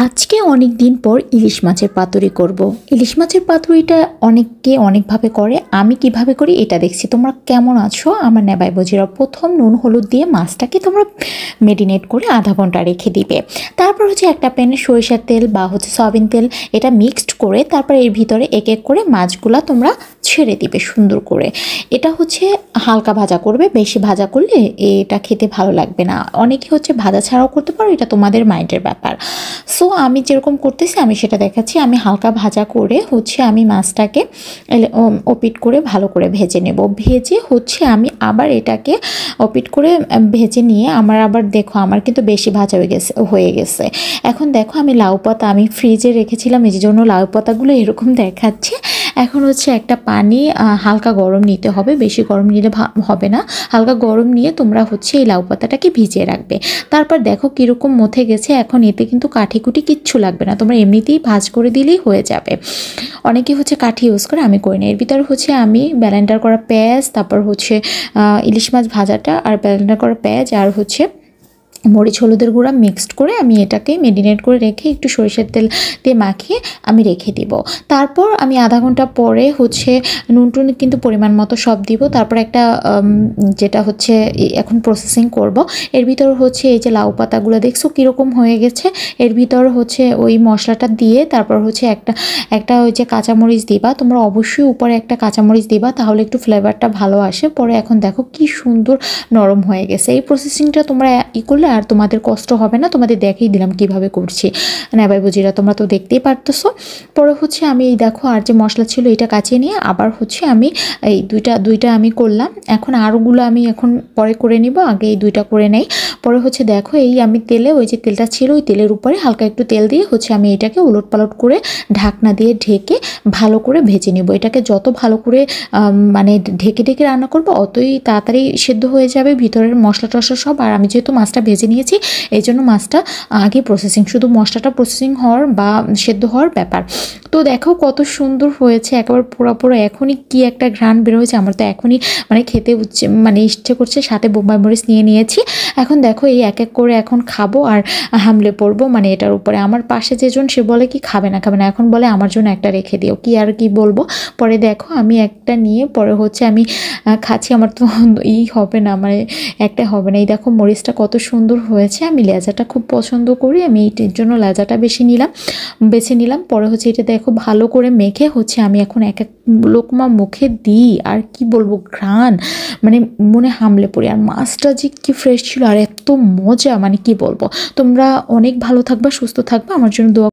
আজকে অনেক দিন পর ইলিশ মাছের পাতুরি করব। ইলিশ মাছের পাতুরিটা অনেকে অনেকভাবে করে, আমি কিভাবে করি এটা দেখছি। তোমরা কেমন আছো আমার নেবাই বজিরা? প্রথম নুন হলুদ দিয়ে মাছটাকে তোমরা মেরিনেট করে আধা ঘন্টা রেখে দিবে। তারপর একটা প্যানে সরিষার তেল বা সয়াবিন তেল এটা মিক্সড করে তারপর এর ভিতরে এক এক করে মাছগুলা তোমরা ছেড়ে দিবে সুন্দর করে। এটা হালকা ভাজা করবে, বেশি ভাজা করলে এটা খেতে ভালো লাগবে না। অনেকে ভাজা ছাড়াও করতে পারো, এটা তোমাদের মাইন্ডের ব্যাপার। সো আমি যেরকম করতেছি আমি সেটা দেখাচ্ছি। আমি হালকা ভাজা করে আমি মাছটাকে ওপিট করে ভালো করে ভেজে নেব। ভেজে আমি আবার এটাকে ওপিট করে ভেজে নিয়ে আবার দেখো আমার কিন্তু বেশি ভাজা হয়ে গেছে। এখন দেখো আমি লাউ পাতা আমি ফ্রিজে রেখেছিলাম, এই জন্য লাউ পাতাগুলো এরকম দেখাচ্ছে। এখন একটা পানি হালকা গরম নিতে হবে, বেশি গরম নিলে হবে না। হালকা গরম নিয়ে তোমরা এই লাউ পাতাটাকে ভিজিয়ে রাখবে। তারপর দেখো কীরকম মথে গেছে। এখন এতে কিন্তু কাঠি কুটি কিচ্ছু লাগবে না, তোমরা এমনিতেই ভাজ করে দিলেই হয়ে যাবে। অনেকে কাঠি ইউজ করে, আমি করি না। এর ভিতরে আমি ব্লেন্ডার করা পেঁয়াজ, তারপর ইলিশ মাছ ভাজাটা আর ব্লেন্ডার করা পেঁয়াজ আর মরিচ হলুদের গুঁড়া মিক্সড করে আমি এটাকে মেরিনেট করে রেখে একটু সরিষার তেল দিয়ে মাখিয়ে আমি রেখে দিব। তারপর আমি আধা ঘন্টা পরে নুন টুন কিন্তু পরিমাণ মতো সব দিব। তারপর যেটা এখন প্রসেসিং করব। এর ভিতর এই যে লাউ পাতাগুলো দেখছো কীরকম হয়ে গেছে। এর ভিতর ওই মশলাটা দিয়ে তারপর একটা ওই যে কাঁচামরিচ দিবা। তোমরা অবশ্যই উপরে একটা কাঁচামরিচ দিবা, তাহলে একটু ফ্লেভারটা ভালো আসে। পরে এখন দেখো কি সুন্দর নরম হয়ে গেছে। এই প্রসেসিংটা তোমরা করলে আর তোমাদের কষ্ট হবে না। তোমাদের দেখিয়ে দিলাম কিভাবে করছি নেবাই বুজিরা, তোমরা তো দেখতেই পারতেছো। পরে আমি এই দেখো আর যে মশলা ছিল এটা কাচিয়ে নিয়ে আবার আমি এই দুইটা আমি করলাম। এখন আরোগুলো আমি এখন পরে করে নিব, আগে এই দুইটা করে নেই। পরে দেখো এই আমি তেলে ওই যে তেলটা ছিল ওই তেলের উপরে হালকা একটু তেল দিয়ে আমি এটাকে উলট পালট করে ঢাকনা দিয়ে ঢেকে ভালো করে ভেজে নিব। এটাকে যত ভালো করে মানে ঢেকে ঢেকে রান্না করবো অতই তাড়াতাড়ি সেদ্ধ হয়ে যাবে ভিতরের মশলা টশলা সব। আর আমি যেহেতু মাছটা ভেজে নিয়েছি এই জন্য মাছটা আগে প্রসেসিং, শুধু মশলাটা প্রসেসিং হওয়ার বা সেদ্ধ হওয়ার ব্যাপার। তো দেখো কত সুন্দর হয়েছে, একেবারে পুরো এখনই কি একটা ঘ্রাণ বের হয়েছে। আমার তো এখনই খেতে ইচ্ছে করছে। সাথে বোম্বাই মরিচ নিয়ে নিয়েছি। এখন দেখো এই এক এক করে এখন খাবো আর হামলে পড়বো এটার উপরে। আমার পাশে যেজন সে বলে কি খাবে না, এখন বলে আমার জন্য একটা রেখে দিও। কি আর কি বলবো। পরে দেখো আমি একটা নিয়ে পরে আমি খাচ্ছি। আমার তো হবে না, একটা হবে না। এই দেখো মরিচটা কত সুন্দর হয়েছে। আমি লেজাটা খুব পছন্দ করি, আমি এইটার জন্য লেজাটা বেছে নিলাম। পরে এটা দেখো ভালো করে মেখে আমি এখন এক এক লোকমা মুখে দিই। আর কি বলবো, ঘ্রাণ মনে হামলে পড়ি। আর মাছটা যে কি ফ্রেশ ছিল আর এত মজা, কি বলবো। তোমরা অনেক ভালো থাকবা, সুস্থ থাকবা, আমার জন্য দোয়া